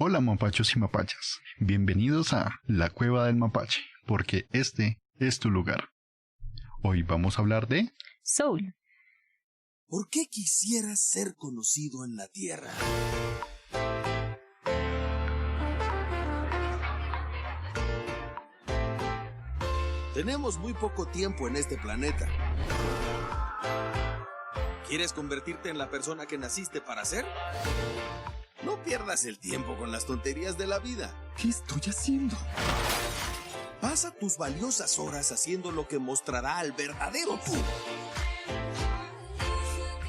Hola mapachos y mapachas, bienvenidos a La Cueva del Mapache, porque este es tu lugar. Hoy vamos a hablar de Soul. ¿Por qué quisieras ser conocido en la Tierra? Tenemos muy poco tiempo en este planeta. ¿Quieres convertirte en la persona que naciste para ser? No pierdas el tiempo con las tonterías de la vida. ¿Qué estoy haciendo? Pasa tus valiosas horas haciendo lo que mostrará al verdadero tú.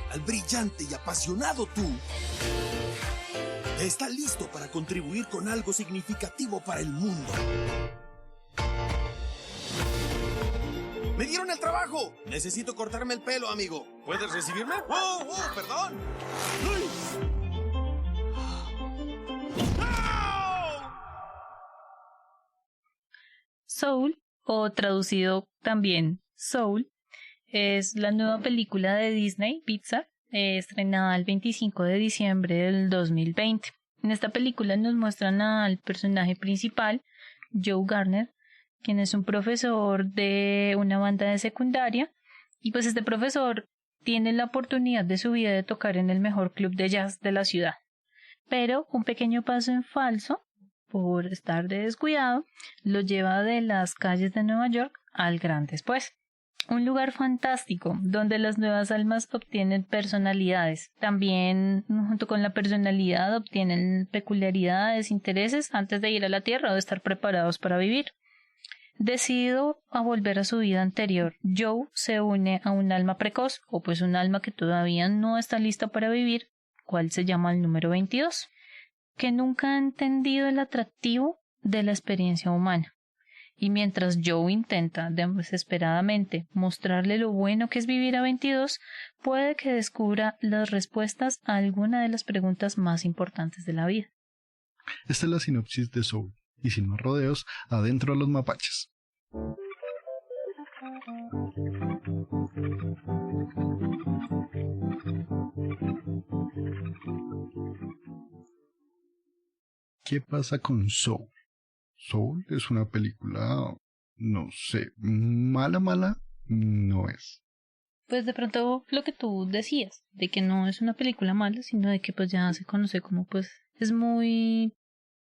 Al brillante y apasionado tú. Está listo para contribuir con algo significativo para el mundo. ¡Me dieron el trabajo! Necesito cortarme el pelo, amigo. ¿Puedes recibirme? ¡Oh, perdón! ¡Ay! Soul, o traducido también Soul, es la nueva película de Disney Pixar, estrenada el 25 de diciembre del 2020. En esta película nos muestran al personaje principal, Joe Garner, quien es un profesor de una banda de secundaria, y pues este profesor tiene la oportunidad de su vida de tocar en el mejor club de jazz de la ciudad. Pero un pequeño paso en falso, por estar de descuidado, lo lleva de las calles de Nueva York al gran después. Un lugar fantástico donde las nuevas almas obtienen personalidades. También, junto con la personalidad, obtienen peculiaridades, intereses antes de ir a la Tierra o de estar preparados para vivir. Decidido a volver a su vida anterior, Joe se une a un alma precoz, o pues un alma que todavía no está lista para vivir, cual se llama el número 22, que nunca ha entendido el atractivo de la experiencia humana. Y mientras Joe intenta desesperadamente mostrarle lo bueno que es vivir a 22, puede que descubra las respuestas a alguna de las preguntas más importantes de la vida. Esta es la sinopsis de Soul, y sin más rodeos, adentro a los mapaches. ¿Qué pasa con Soul? Soul es una película, no sé, mala no es. Pues de pronto lo que tú decías, de que no es una película mala, sino de que pues ya se conoce como pues es muy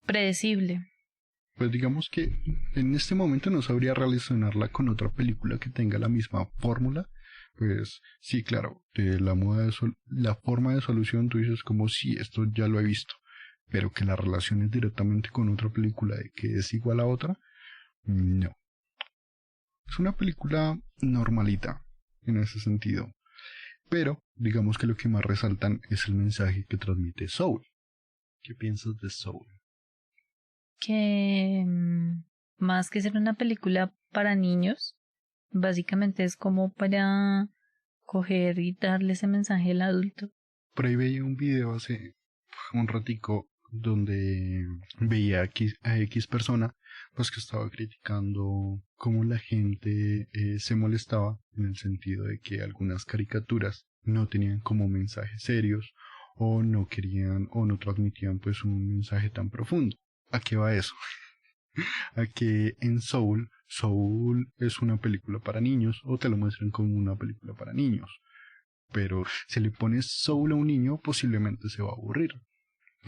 predecible. Pues digamos que en este momento no sabría relacionarla con otra película que tenga la misma fórmula. Pues sí, claro, la forma de solución tú dices como sí, esto ya lo he visto. Pero que la relaciones directamente con otra película de que es igual a otra, no. Es una película normalita en ese sentido. Pero digamos que lo que más resaltan es el mensaje que transmite Soul. ¿Qué piensas de Soul? Que más que ser una película para niños, básicamente es como para coger y darle ese mensaje al adulto. Por ahí veía un video hace un ratico donde veía a X persona pues que estaba criticando cómo la gente se molestaba en el sentido de que algunas caricaturas no tenían como mensajes serios o no querían o no transmitían pues un mensaje tan profundo. ¿A qué va eso? A que en Soul es una película para niños o te lo muestran como una película para niños, pero si le pones Soul a un niño posiblemente se va a aburrir.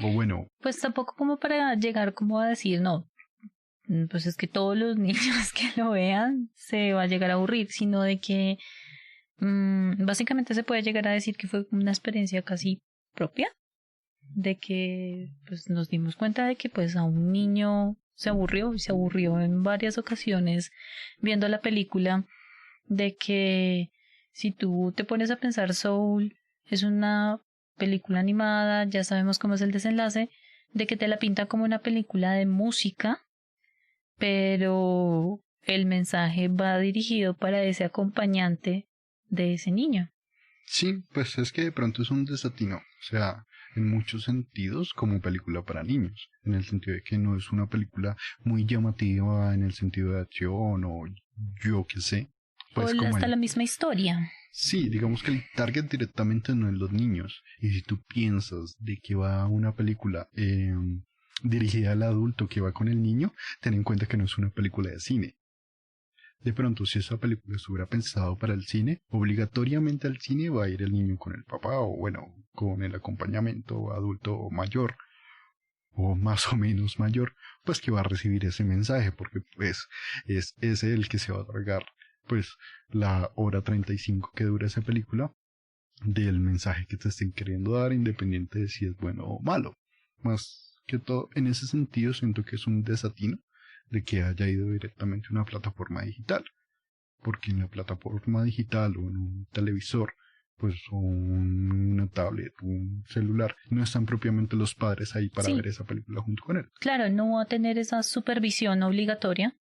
O bueno, pues tampoco como para llegar como a decir, no, pues es que todos los niños que lo vean se va a llegar a aburrir, sino de que básicamente se puede llegar a decir que fue una experiencia casi propia, de que pues nos dimos cuenta de que pues a un niño se aburrió en varias ocasiones viendo la película, de que si tú te pones a pensar, Soul es una película animada, ya sabemos cómo es el desenlace, de que te la pinta como una película de música, pero el mensaje va dirigido para ese acompañante de ese niño. sí, pues es que de pronto es un desatino, o sea, en muchos sentidos como película para niños, en el sentido de que no es una película muy llamativa en el sentido de acción o yo qué sé. Pues o como hasta la misma historia. Sí, digamos que el target directamente no es los niños. Y si tú piensas de que va una película dirigida al adulto que va con el niño, ten en cuenta que no es una película de cine. De pronto, si esa película estuviera pensado para el cine, obligatoriamente al cine va a ir el niño con el papá o bueno, con el acompañamiento adulto mayor o más o menos mayor, pues que va a recibir ese mensaje porque pues es ese el que se va a tragar pues la hora 35 que dura esa película del mensaje que te estén queriendo dar independiente de si es bueno o malo. Más que todo, en ese sentido siento que es un desatino de que haya ido directamente a una plataforma digital, porque en la plataforma digital o en un televisor, pues o una tablet, un celular, no están propiamente los padres ahí para ver esa película junto con él. Claro, no va a tener esa supervisión obligatoria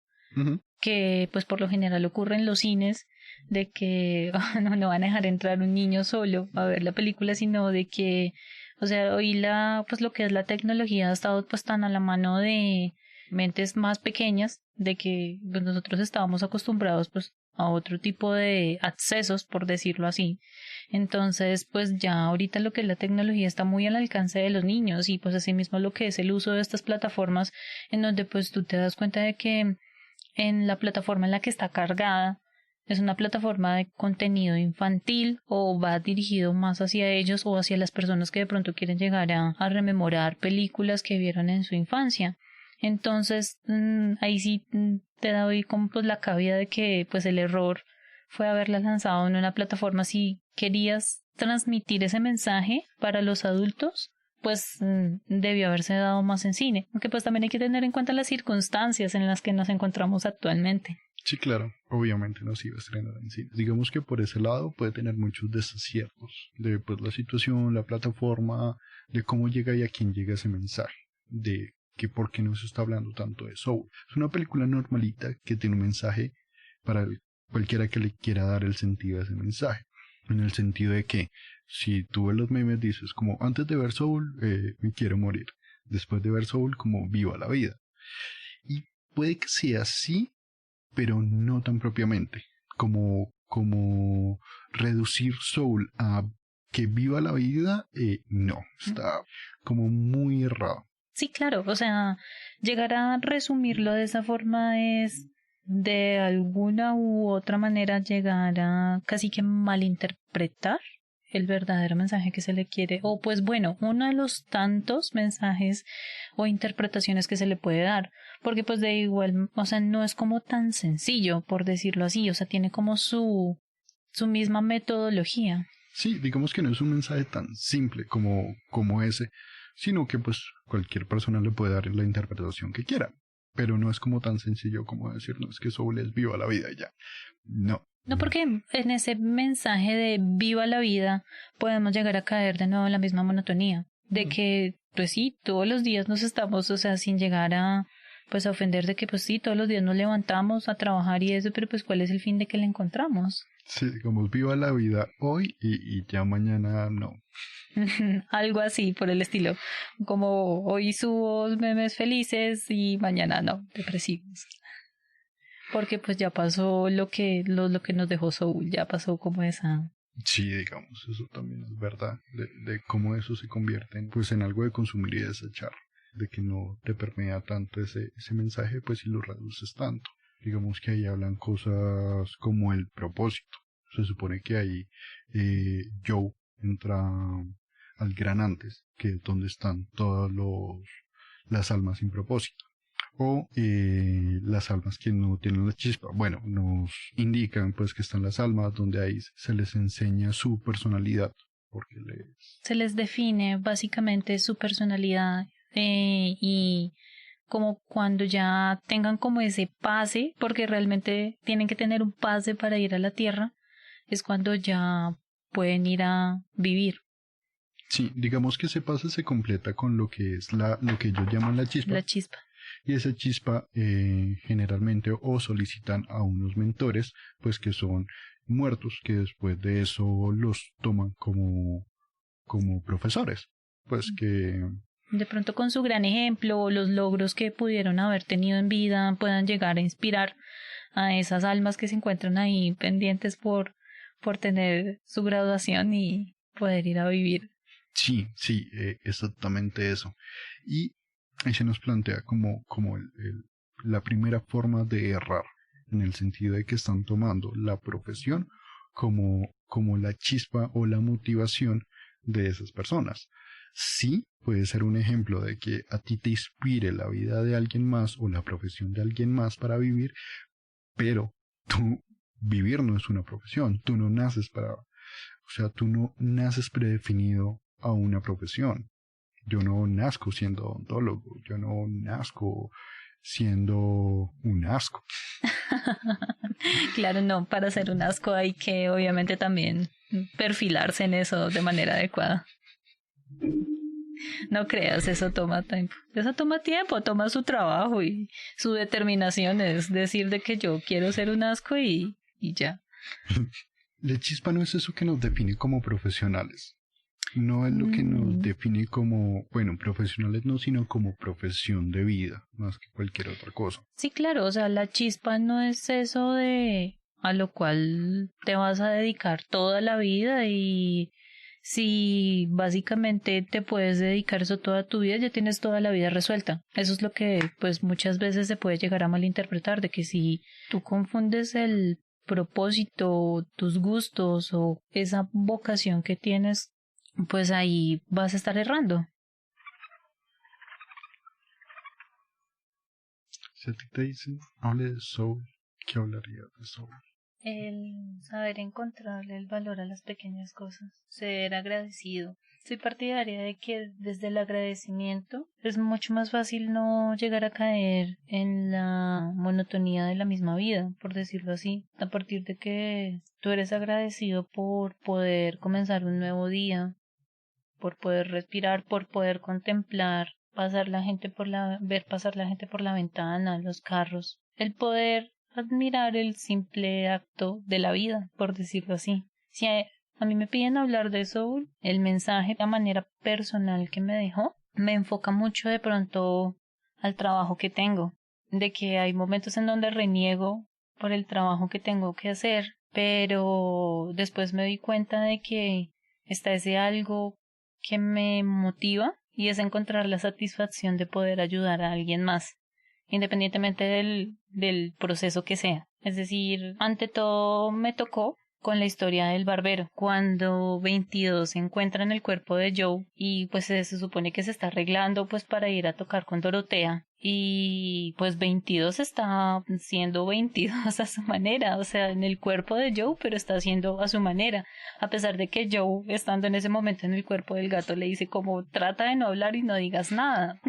que pues por lo general ocurre en los cines, de que no van a dejar entrar un niño solo a ver la película, sino de que, o sea, hoy pues lo que es la tecnología ha estado pues tan a la mano de mentes más pequeñas, de que pues, nosotros estábamos acostumbrados pues a otro tipo de accesos, por decirlo así. Entonces, pues ya ahorita lo que es la tecnología está muy al alcance de los niños y pues asimismo lo que es el uso de estas plataformas en donde pues tú te das cuenta de que en la plataforma en la que está cargada es una plataforma de contenido infantil o va dirigido más hacia ellos o hacia las personas que de pronto quieren llegar a rememorar películas que vieron en su infancia. Entonces, ahí sí te doy como pues la cabida de que pues el error fue haberla lanzado en una plataforma. Si querías transmitir ese mensaje para los adultos, pues debió haberse dado más en cine. Aunque pues también hay que tener en cuenta las circunstancias en las que nos encontramos actualmente. Sí, claro, obviamente no se iba a estrenar en cine. Digamos que por ese lado puede tener muchos desaciertos de pues la situación, la plataforma, de cómo llega y a quién llega ese mensaje, de que por qué no se está hablando tanto de Soul. Es una película normalita que tiene un mensaje para cualquiera que le quiera dar el sentido a ese mensaje. En el sentido de que si tú ves los memes dices como antes de ver Soul me quiero morir. Después de ver Soul como viva la vida. Y puede que sea así, pero no tan propiamente. Como reducir Soul a que viva la vida, no. Está como muy errado. Sí, claro, o sea, llegar a resumirlo de esa forma es de alguna u otra manera llegar a casi que malinterpretar el verdadero mensaje que se le quiere, o pues bueno, uno de los tantos mensajes o interpretaciones que se le puede dar, porque pues de igual, o sea, no es como tan sencillo, por decirlo así, o sea, tiene como su misma metodología. Sí, digamos que no es un mensaje tan simple como ese, sino que pues cualquier persona le puede dar la interpretación que quiera, pero no es como tan sencillo como decirnos que Soul es viva la vida y ya. No. No, porque en ese mensaje de viva la vida podemos llegar a caer de nuevo en la misma monotonía, de que pues sí, todos los días nos estamos, o sea, sin llegar a pues a ofender de que pues sí, todos los días nos levantamos a trabajar y eso, pero pues ¿cuál es el fin de que le encontramos? Sí, digamos, viva la vida hoy y ya mañana no. Algo así por el estilo, como hoy subo memes felices y mañana no, depresivos. Porque pues ya pasó lo que nos dejó Soul, ya pasó como esa. Sí, digamos, eso también es verdad, de cómo eso se convierte en, pues, en algo de consumir y desechar, de que no te permea tanto ese mensaje, pues si lo reduces tanto. Digamos que ahí hablan cosas como el propósito. Se supone que ahí Joe entra al gran antes, que es donde están todas las almas sin propósito. O las almas que no tienen la chispa. Bueno, nos indican pues que están las almas donde ahí se les enseña su personalidad. Porque se les define básicamente su personalidad y como cuando ya tengan como ese pase, porque realmente tienen que tener un pase para ir a la tierra, es cuando ya pueden ir a vivir. Sí, digamos que ese pase se completa con lo que es lo que ellos llaman la chispa. La chispa. Y esa chispa generalmente o solicitan a unos mentores, pues que son muertos, que después de eso los toman como profesores, pues que de pronto con su gran ejemplo o los logros que pudieron haber tenido en vida puedan llegar a inspirar a esas almas que se encuentran ahí pendientes por tener su graduación y poder ir a vivir. Sí, exactamente eso. Y ahí se nos plantea como la primera forma de errar, en el sentido de que están tomando la profesión como la chispa o la motivación de esas personas. Sí, puede ser un ejemplo de que a ti te inspire la vida de alguien más o la profesión de alguien más para vivir, pero vivir no es una profesión, tú no naces tú no naces predefinido a una profesión. Yo no nazco siendo odontólogo, yo no nazco siendo un asco. Claro, no, para ser un asco hay que obviamente también perfilarse en eso de manera adecuada. No creas, eso toma tiempo. Eso toma tiempo, toma su trabajo y su determinación es decir de que yo quiero ser un asco y ya. La chispa no es eso que nos define como profesionales. No es lo que nos define como, bueno, profesionales no, sino como profesión de vida, más que cualquier otra cosa. Sí, claro, o sea, la chispa no es eso de a lo cual te vas a dedicar toda la vida y si básicamente te puedes dedicar eso toda tu vida, ya tienes toda la vida resuelta. Eso es lo que pues muchas veces se puede llegar a malinterpretar, de que si tú confundes el propósito, tus gustos o esa vocación que tienes, pues ahí vas a estar errando. Si a ti te dicen, hable de soul, ¿qué hablaría de soul? El saber encontrarle el valor a las pequeñas cosas, ser agradecido. Soy partidaria de que desde el agradecimiento es mucho más fácil no llegar a caer en la monotonía de la misma vida, por decirlo así. A partir de que tú eres agradecido por poder comenzar un nuevo día, por poder respirar, por poder contemplar, ver pasar la gente por la ventana, los carros, el poder admirar el simple acto de la vida, por decirlo así. Si a mí me piden hablar de Soul, el mensaje, la manera personal que me dejó, me enfoca mucho de pronto al trabajo que tengo, de que hay momentos en donde reniego por el trabajo que tengo que hacer, pero después me doy cuenta de que está ese algo que me motiva y es encontrar la satisfacción de poder ayudar a alguien más, independientemente del proceso que sea. Es decir, ante todo me tocó con la historia del barbero, cuando 22 se encuentra en el cuerpo de Joe y pues se supone que se está arreglando pues para ir a tocar con Dorotea y pues 22 está siendo 22 a su manera, o sea, en el cuerpo de Joe, pero está haciendo a su manera, a pesar de que Joe, estando en ese momento en el cuerpo del gato, le dice como trata de no hablar y no digas nada.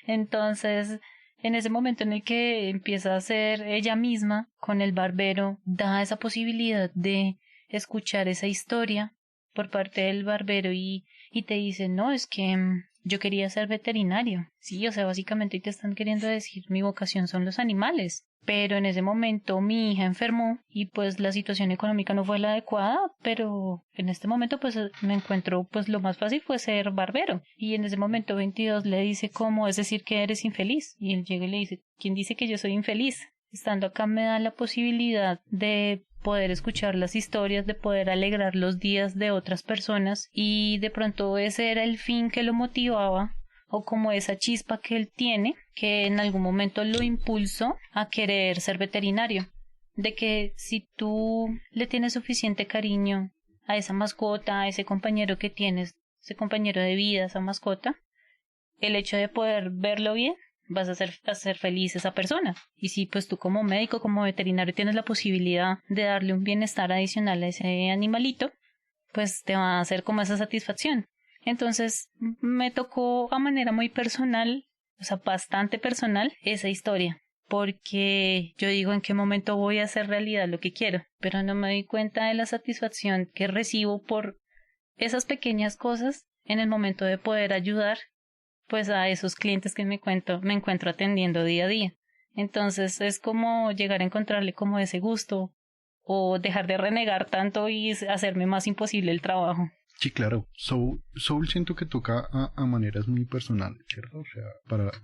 Entonces, en ese momento en el que empieza a ser ella misma con el barbero, da esa posibilidad de escuchar esa historia por parte del barbero y te dice, no, es que yo quería ser veterinario. Sí, o sea, básicamente te están queriendo decir, mi vocación son los animales. Pero en ese momento mi hija enfermó y pues la situación económica no fue la adecuada, pero en este momento pues me encuentro, pues lo más fácil fue ser barbero. Y en ese momento 22 le dice cómo es decir que eres infeliz. Y él llega y le dice, ¿quién dice que yo soy infeliz? Estando acá me da la posibilidad de poder escuchar las historias, de poder alegrar los días de otras personas y de pronto ese era el fin que lo motivaba o como esa chispa que él tiene, que en algún momento lo impulsó a querer ser veterinario. De que si tú le tienes suficiente cariño a esa mascota, a ese compañero que tienes, ese compañero de vida, esa mascota, el hecho de poder verlo bien, vas a hacer feliz a esa persona. Y si pues tú como médico, como veterinario tienes la posibilidad de darle un bienestar adicional a ese animalito, pues te va a hacer como esa satisfacción. Entonces me tocó a manera muy personal, o sea, bastante personal, esa historia. Porque yo digo en qué momento voy a hacer realidad lo que quiero, pero no me doy cuenta de la satisfacción que recibo por esas pequeñas cosas en el momento de poder ayudar pues a esos clientes que me encuentro atendiendo día a día. Entonces es como llegar a encontrarle como ese gusto o dejar de renegar tanto y hacerme más imposible el trabajo. Sí, claro. Soul siento que toca a maneras muy personales, ¿cierto? O sea,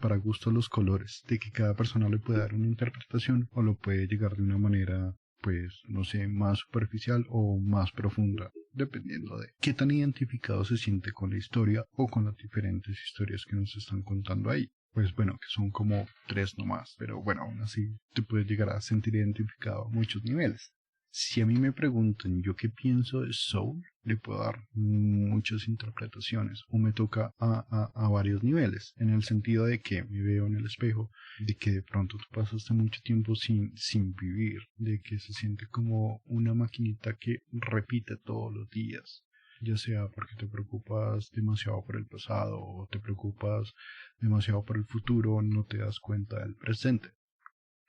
para gusto los colores, de que cada persona le puede dar una interpretación o lo puede llegar de una manera, pues, no sé, más superficial o más profunda dependiendo de qué tan identificado se siente con la historia o con las diferentes historias que nos están contando ahí. Pues bueno, que son como 3 nomás, pero bueno, aún así te puedes llegar a sentir identificado a muchos niveles. Si a mí me preguntan yo qué pienso de Soul, le puedo dar muchas interpretaciones o me toca a varios niveles, en el sentido de que me veo en el espejo, de que de pronto tú pasaste mucho tiempo sin vivir, de que se siente como una maquinita que repite todos los días, ya sea porque te preocupas demasiado por el pasado o te preocupas demasiado por el futuro, no te das cuenta del presente,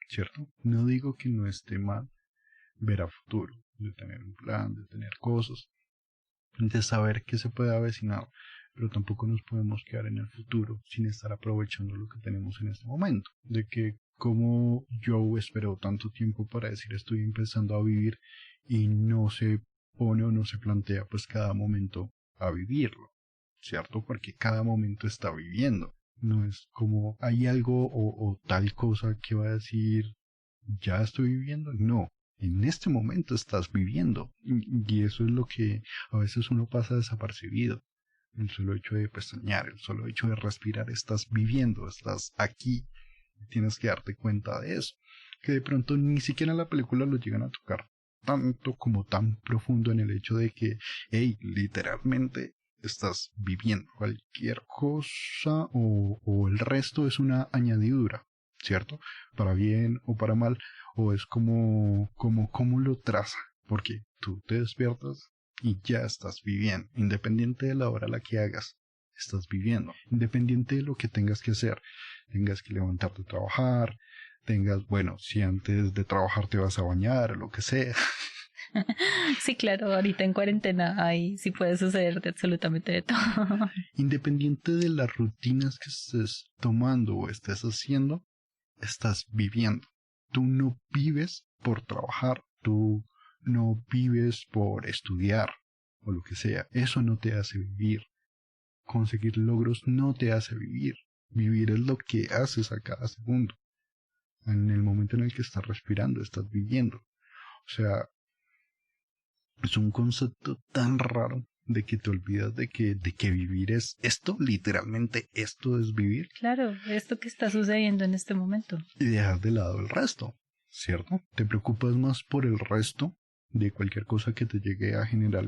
¿cierto? No digo que no esté mal ver a futuro, de tener un plan, de tener cosas, de saber qué se puede avecinar, pero tampoco nos podemos quedar en el futuro sin estar aprovechando lo que tenemos en este momento, de que como Joe esperó tanto tiempo para decir estoy empezando a vivir y no se pone o no se plantea pues cada momento a vivirlo, ¿cierto? Porque cada momento está viviendo, no es como hay algo o tal cosa que va a decir ya estoy viviendo, no. En este momento estás viviendo y eso es lo que a veces uno pasa desapercibido. El solo hecho de pestañear, el solo hecho de respirar, estás viviendo, estás aquí. Tienes que darte cuenta de eso. Que de pronto ni siquiera en la película lo llegan a tocar tanto como tan profundo en el hecho de que, hey, literalmente estás viviendo. Cualquier cosa o el resto es una añadidura, ¿cierto? Para bien o para mal, o es como lo traza, porque tú te despiertas y ya estás viviendo, independiente de la hora a la que hagas, estás viviendo, independiente de lo que tengas que hacer, tengas que levantarte a trabajar, bueno, si antes de trabajar te vas a bañar o lo que sea. Sí, claro, ahorita en cuarentena ahí sí puede suceder de absolutamente de todo. Independiente de las rutinas que estés tomando o estés haciendo, estás viviendo. Tú no vives por trabajar, tú no vives por estudiar o lo que sea. Eso no te hace vivir. Conseguir logros no te hace vivir. Vivir es lo que haces a cada segundo. En el momento en el que estás respirando, estás viviendo. O sea, es un concepto tan raro de que te olvidas de que vivir es esto, literalmente esto es vivir. Claro, esto que está sucediendo en este momento. Y dejas de lado el resto, ¿cierto? Te preocupas más por el resto de cualquier cosa que te llegue a generar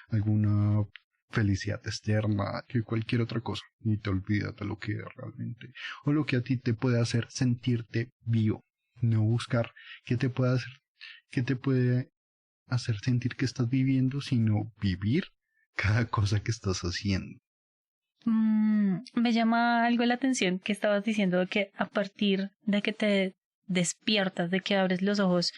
alguna felicidad externa que cualquier otra cosa y te olvidas de lo que realmente o lo que a ti te puede hacer sentirte vivo, no buscar qué te puede hacer sentir que estás viviendo, sino vivir cada cosa que estás haciendo. Me llama algo la atención que estabas diciendo de que a partir de que te despiertas, de que abres los ojos,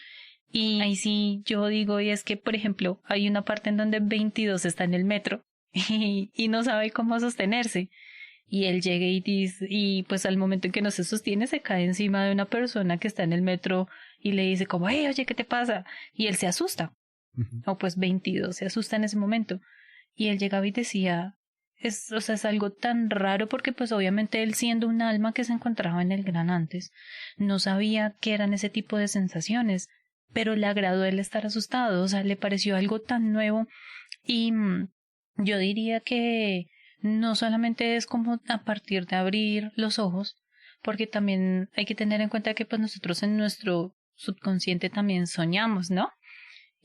y ahí sí yo digo, y es que, por ejemplo, hay una parte en donde 22 está en el metro y no sabe cómo sostenerse. Y él llega y dice, y pues al momento en que no se sostiene, se cae encima de una persona que está en el metro y le dice como, hey, oye, ¿qué te pasa? Y él se asusta. O pues 22 se asusta en ese momento. Y él llegaba y decía, o sea, es algo tan raro porque pues obviamente él siendo un alma que se encontraba en el gran antes, no sabía qué eran ese tipo de sensaciones, pero le agradó el estar asustado, o sea, le pareció algo tan nuevo y yo diría que no solamente es como a partir de abrir los ojos, porque también hay que tener en cuenta que pues nosotros en nuestro subconsciente también soñamos, ¿no?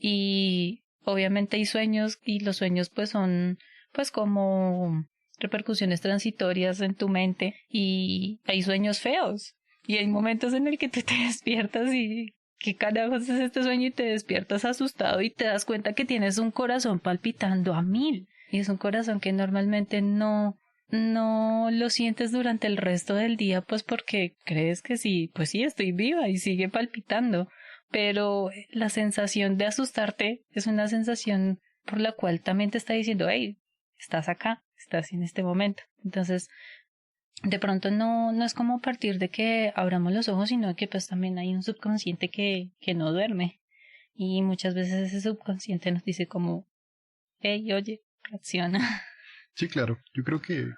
Y obviamente hay sueños y los sueños pues son pues como repercusiones transitorias en tu mente y hay sueños feos y hay momentos en el que te despiertas y qué carajos es este sueño y te despiertas asustado y te das cuenta que tienes un corazón palpitando a 1000 y es un corazón que normalmente no lo sientes durante el resto del día pues porque crees que sí, pues sí estoy viva y sigue palpitando. Pero la sensación de asustarte es una sensación por la cual también te está diciendo, hey, estás acá, estás en este momento. Entonces, de pronto no es como a partir de que abramos los ojos, sino que pues también hay un subconsciente que no duerme. Y muchas veces ese subconsciente nos dice como, hey, oye, reacciona. Sí, claro. Yo creo que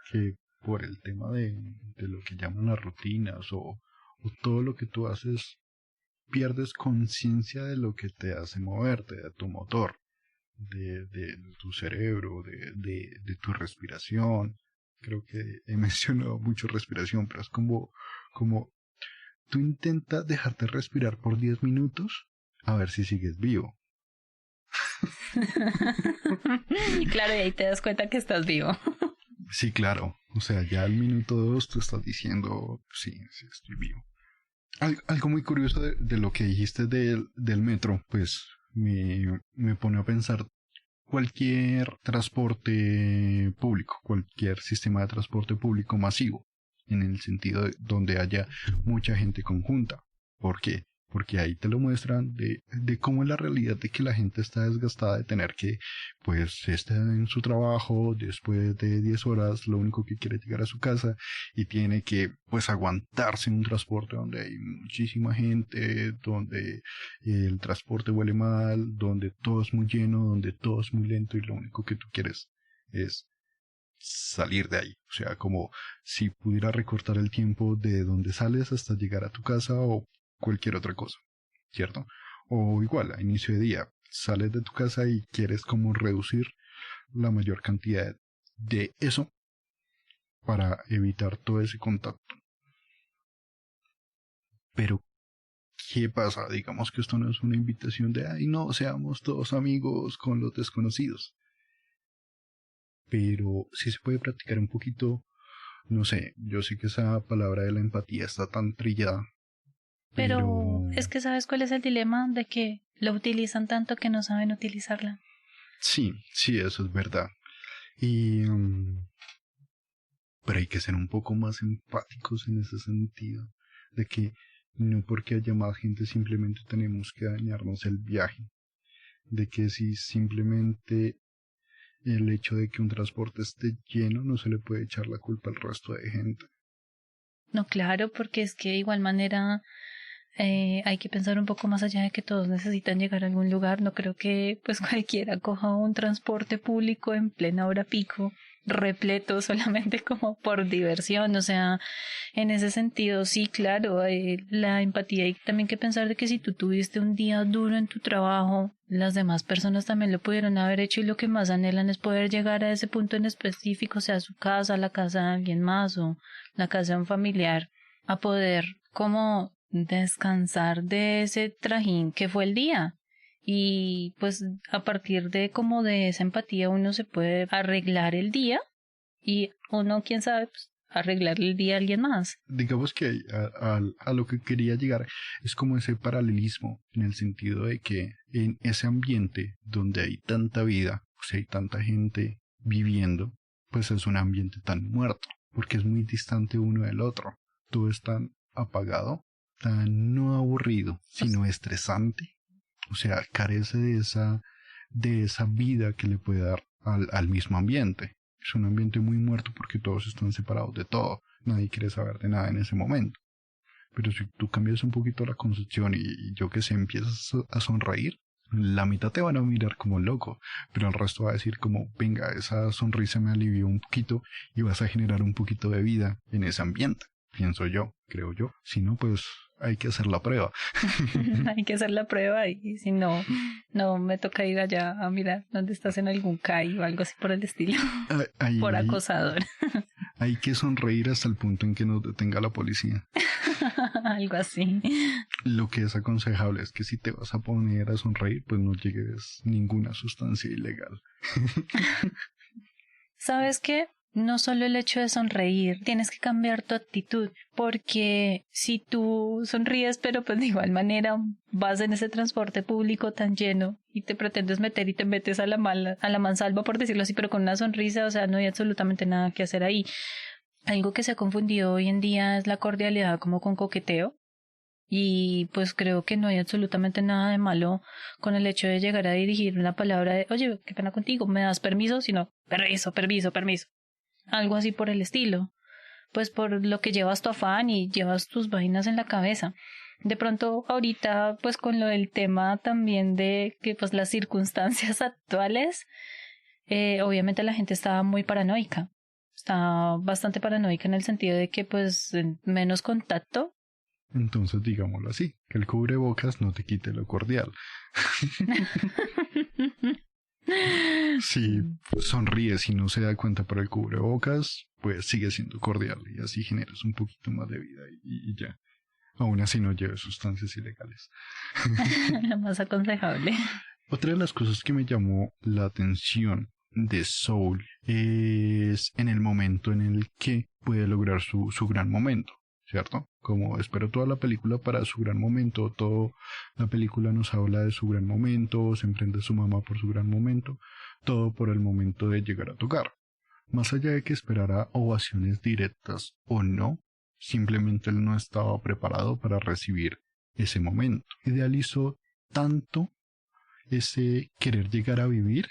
por el tema de lo que llaman las rutinas o todo lo que tú haces, pierdes conciencia de lo que te hace moverte, de tu motor, de tu cerebro, de tu respiración. Creo que he mencionado mucho respiración, pero es como tú intentas dejarte respirar por 10 minutos a ver si sigues vivo. Claro, y ahí te das cuenta que estás vivo. Sí, claro. O sea, ya al minuto 2 tú estás diciendo, sí, sí, estoy vivo. Algo muy curioso de lo que dijiste del metro, pues me pone a pensar cualquier transporte público, cualquier sistema de transporte público masivo, en el sentido de donde haya mucha gente conjunta. ¿Por qué? Porque ahí te lo muestran de cómo es la realidad de que la gente está desgastada de tener que, pues, estar en su trabajo después de 10 horas, lo único que quiere es llegar a su casa y tiene que, pues, aguantarse en un transporte donde hay muchísima gente, donde el transporte huele mal, donde todo es muy lleno, donde todo es muy lento y lo único que tú quieres es salir de ahí. O sea, como si pudiera recortar el tiempo de donde sales hasta llegar a tu casa o cualquier otra cosa, ¿cierto? O igual, a inicio de día, sales de tu casa y quieres como reducir la mayor cantidad de eso para evitar todo ese contacto. Pero, ¿qué pasa? Digamos que esto no es una invitación de, ay, no, seamos todos amigos con los desconocidos. Pero sí se puede practicar un poquito, no sé, yo sé que esa palabra de la empatía está tan trillada. Pero es que ¿sabes cuál es el dilema? De que lo utilizan tanto que no saben utilizarla. Sí, sí, eso es verdad. Y pero hay que ser un poco más empáticos en ese sentido, de que no porque haya más gente simplemente tenemos que dañarnos el viaje, de que si simplemente el hecho de que un transporte esté lleno no se le puede echar la culpa al resto de gente. No, claro, porque es que de igual manera hay que pensar un poco más allá de que todos necesitan llegar a algún lugar. No creo que pues cualquiera coja un transporte público en plena hora pico repleto solamente como por diversión. O sea, en ese sentido sí, claro, la empatía, y también que pensar de que si tú tuviste un día duro en tu trabajo, las demás personas también lo pudieron haber hecho, y lo que más anhelan es poder llegar a ese punto en específico, sea su casa, la casa de alguien más o la casa de un familiar, a poder como descansar de ese trajín que fue el día. Y pues a partir de como de esa empatía uno se puede arreglar el día, y uno, quién sabe, pues arreglar el día a alguien más. Digamos que a lo que quería llegar es como ese paralelismo, en el sentido de que en ese ambiente donde hay tanta vida, o sea, hay tanta gente viviendo, pues es un ambiente tan muerto, porque es muy distante uno del otro. Todo es tan apagado, tan no aburrido, sino estresante. O sea, carece de esa vida que le puede dar al mismo ambiente. Es un ambiente muy muerto porque todos están separados de todo. Nadie quiere saber de nada en ese momento. Pero si tú cambias un poquito la concepción y yo que sé, empiezas a sonreír, la mitad te van a mirar como loco, pero el resto va a decir como, venga, esa sonrisa me alivió un poquito y vas a generar un poquito de vida en ese ambiente. Pienso yo, creo yo. Si no, pues hay que hacer la prueba. Hay que hacer la prueba, y si no, no me toca ir allá a mirar dónde estás en algún CAI o algo así por el estilo. Por acosador. Hay que sonreír hasta el punto en que nos detenga la policía. Algo así. Lo que es aconsejable es que si te vas a poner a sonreír, pues no llegues ninguna sustancia ilegal. ¿Sabes qué? No solo el hecho de sonreír, tienes que cambiar tu actitud, porque si tú sonríes pero pues de igual manera vas en ese transporte público tan lleno y te pretendes meter y te metes a la mansalva, por decirlo así, pero con una sonrisa, o sea, no hay absolutamente nada que hacer ahí. Algo que se ha confundido hoy en día es la cordialidad como con coqueteo. Y pues creo que no hay absolutamente nada de malo con el hecho de llegar a dirigir una palabra de, oye, qué pena contigo, ¿me das permiso? Sino, permiso, permiso, permiso. Algo así por el estilo. Pues por lo que llevas tu afán y llevas tus vainas en la cabeza. De pronto ahorita pues con lo del tema también de que pues las circunstancias actuales, obviamente la gente está muy paranoica. Está bastante paranoica en el sentido de que pues menos contacto. Entonces digámoslo así, que el cubrebocas no te quite lo cordial. Si sonríe, si no se da cuenta por el cubrebocas, pues sigue siendo cordial y así generas un poquito más de vida y ya. Aún así no lleve sustancias ilegales. Lo más aconsejable. Otra de las cosas que me llamó la atención de Soul es en el momento en el que puede lograr su gran momento, ¿cierto? Como espero toda la película para su gran momento, toda la película nos habla de su gran momento, se emprende su mamá por su gran momento, todo por el momento de llegar a tocar. Más allá de que esperara ovaciones directas o no, simplemente él no estaba preparado para recibir ese momento. Idealizó tanto ese querer llegar a vivir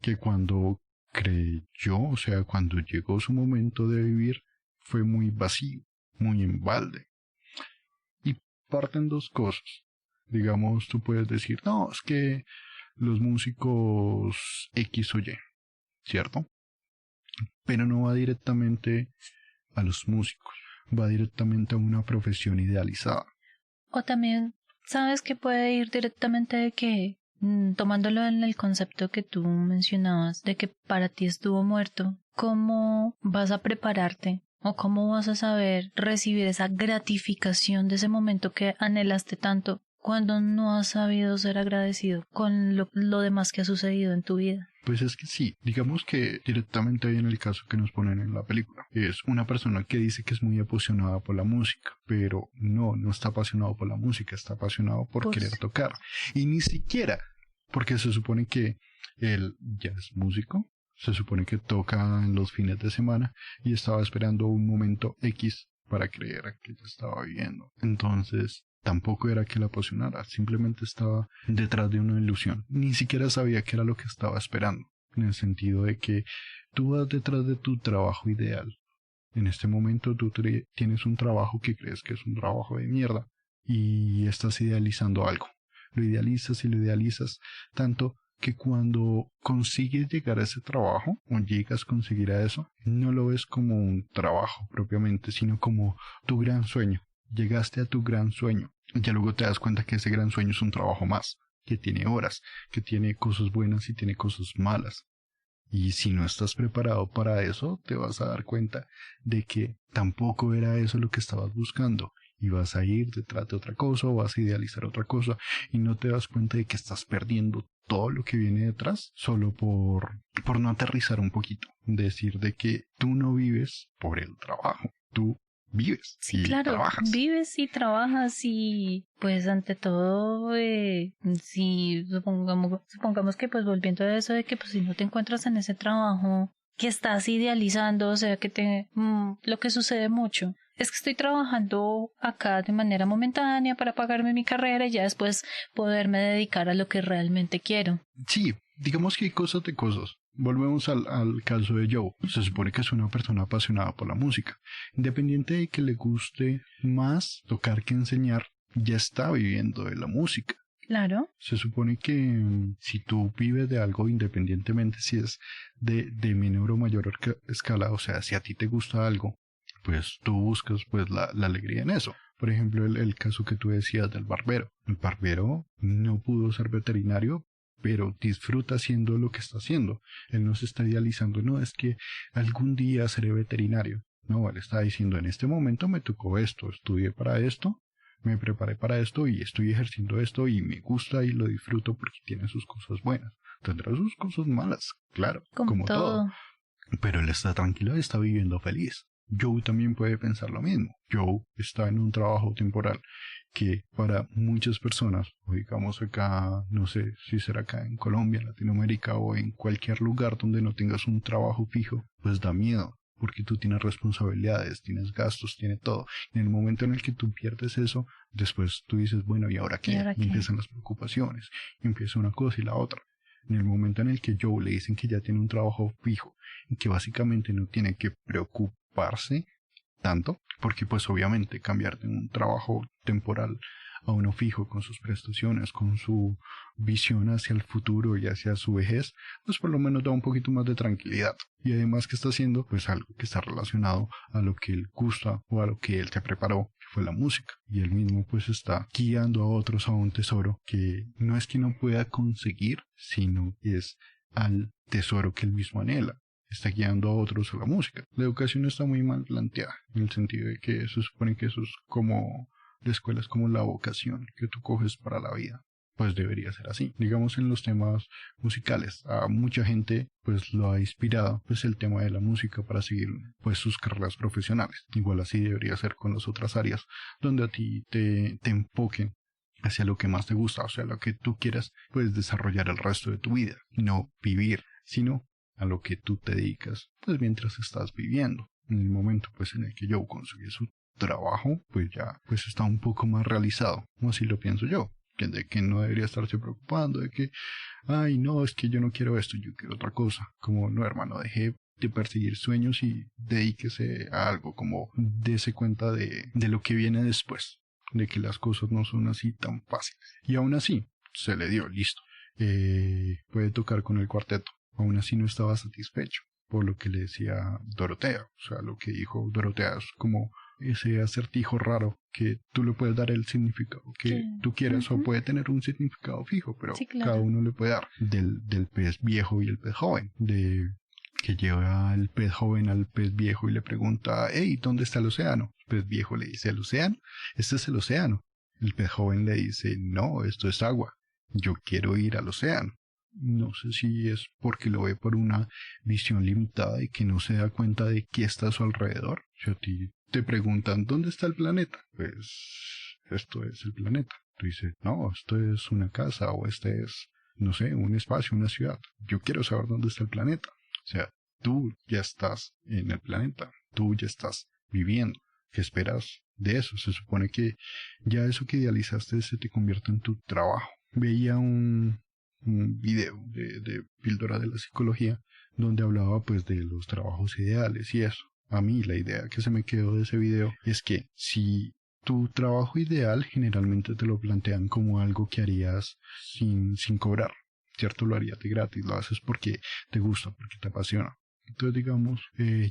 que cuando creyó, o sea, cuando llegó su momento de vivir, fue muy vacío, muy en balde. Y parten dos cosas. Digamos, tú puedes decir, no, es que los músicos X o Y, ¿cierto? Pero no va directamente a los músicos, va directamente a una profesión idealizada. O también, ¿sabes que puede ir directamente de que, tomándolo en el concepto que tú mencionabas, de que para ti estuvo muerto, ¿cómo vas a prepararte? ¿O cómo vas a saber recibir esa gratificación de ese momento que anhelaste tanto cuando no has sabido ser agradecido con lo demás que ha sucedido en tu vida? Pues es que sí, digamos que directamente ahí en el caso que nos ponen en la película, es una persona que dice que es muy apasionada por la música, pero no está apasionado por la música, está apasionado por Pues, querer tocar. Y ni siquiera, porque se supone que él ya es músico, se supone que toca en los fines de semana y estaba esperando un momento X para creer que ya estaba viviendo. Entonces, tampoco era que la apasionara, simplemente estaba detrás de una ilusión. Ni siquiera sabía qué era lo que estaba esperando, en el sentido de que tú vas detrás de tu trabajo ideal. En este momento tú tienes un trabajo que crees que es un trabajo de mierda y estás idealizando algo. Lo idealizas tanto que cuando consigues llegar a ese trabajo o llegas a conseguir a eso, no lo ves como un trabajo propiamente, sino como tu gran sueño. Llegaste a tu gran sueño. Ya luego te das cuenta que ese gran sueño es un trabajo más, que tiene horas, que tiene cosas buenas y tiene cosas malas. Y si no estás preparado para eso, te vas a dar cuenta de que tampoco era eso lo que estabas buscando. Y vas a ir detrás de otra cosa o vas a idealizar otra cosa y no te das cuenta de que estás perdiendo todo lo que viene detrás solo por no aterrizar un poquito. Decir de que tú no vives por el trabajo, tú vives sí, y claro, trabajas. vives y trabajas y pues ante todo, si supongamos que pues volviendo a eso de que pues si no te encuentras en ese trabajo que estás idealizando, o sea que lo que sucede mucho es que estoy trabajando acá de manera momentánea para pagarme mi carrera y ya después poderme dedicar a lo que realmente quiero. Sí, digamos que hay cosas de cosas. Volvemos al caso de Joe. Se supone que es una persona apasionada por la música. Independiente de que le guste más tocar que enseñar, ya está viviendo de la música. Claro. Se supone que si tú vives de algo, independientemente si es de menor o mayor escala, o sea, si a ti te gusta algo, pues tú buscas pues la alegría en eso. Por ejemplo, el caso que tú decías del barbero. El barbero no pudo ser veterinario, pero disfruta haciendo lo que está haciendo. Él no se está idealizando, no, es que algún día seré veterinario. No, él está diciendo, en este momento me tocó esto, estudié para esto, me preparé para esto y estoy ejerciendo esto y me gusta y lo disfruto porque tiene sus cosas buenas. Tendrá sus cosas malas, claro, como todo. Pero él está tranquilo y está viviendo feliz. Joe también puede pensar lo mismo. Joe está en un trabajo temporal que para muchas personas, o digamos acá, no sé si será acá en Colombia, Latinoamérica o en cualquier lugar donde no tengas un trabajo fijo, pues da miedo, porque tú tienes responsabilidades, tienes gastos, tienes todo. En el momento en el que tú pierdes eso, después tú dices, bueno, ¿y ahora qué? ¿Y ahora qué? Empiezan las preocupaciones, empieza una cosa y la otra. En el momento en el que Joe le dicen que ya tiene un trabajo fijo y que básicamente no tiene que preocuparse tanto, porque pues obviamente cambiar de un trabajo temporal a uno fijo con sus prestaciones, con su visión hacia el futuro y hacia su vejez, pues por lo menos da un poquito más de tranquilidad. Y además que está haciendo pues algo que está relacionado a lo que él gusta o a lo que él se preparó, que fue la música. Y él mismo pues está guiando a otros a un tesoro que no es que no pueda conseguir, sino que es al tesoro que él mismo anhela. Está guiando a otros a la música. La educación está muy mal planteada, en el sentido de que se supone que eso es como, la escuela es como la vocación que tú coges para la vida. Pues debería ser así. Digamos, en los temas musicales, a mucha gente pues lo ha inspirado pues el tema de la música para seguir pues sus carreras profesionales. Igual así debería ser con las otras áreas, donde a ti te enfoquen hacia lo que más te gusta, o sea, lo que tú quieras pues desarrollar el resto de tu vida, no vivir, sino a lo que tú te dedicas pues mientras estás viviendo. En el momento pues en el que yo conseguí su trabajo, pues ya pues está un poco más realizado, como así lo pienso yo, de que no debería estarse preocupando de que, ay no, es que yo no quiero esto, yo quiero otra cosa. Como no, hermano, deje de perseguir sueños y dedíquese a algo, como dése cuenta de lo que viene después, de que las cosas no son así tan fáciles. Y aún así se le dio, listo, puede tocar con el cuarteto. Aún así no estaba satisfecho por lo que le decía Dorotea. O sea, lo que dijo Dorotea es como ese acertijo raro que tú le puedes dar el significado que tú quieras, o puede tener un significado fijo, pero sí, claro, cada uno le puede dar. Del pez viejo y el pez joven, de que lleva el pez joven al pez viejo y le pregunta, hey, ¿dónde está el océano? El pez viejo le dice, ¿el océano? Este es el océano. El pez joven le dice, no, esto es agua, yo quiero ir al océano. No sé si es porque lo ve por una visión limitada y que no se da cuenta de qué está a su alrededor. Si a ti te preguntan, ¿dónde está el planeta? Pues esto es el planeta. Tú dices, no, esto es una casa, o este es, no sé, un espacio, una ciudad. Yo quiero saber dónde está el planeta. O sea, tú ya estás en el planeta, tú ya estás viviendo. ¿Qué esperas de eso? Se supone que ya eso que idealizaste se te convierte en tu trabajo. Veía un video de Píldora de la Psicología donde hablaba pues de los trabajos ideales y eso. A mí la idea que se me quedó de ese video es que si tu trabajo ideal generalmente te lo plantean como algo que harías sin cobrar, ¿cierto? Lo harías de gratis, lo haces porque te gusta, porque te apasiona. Entonces digamos,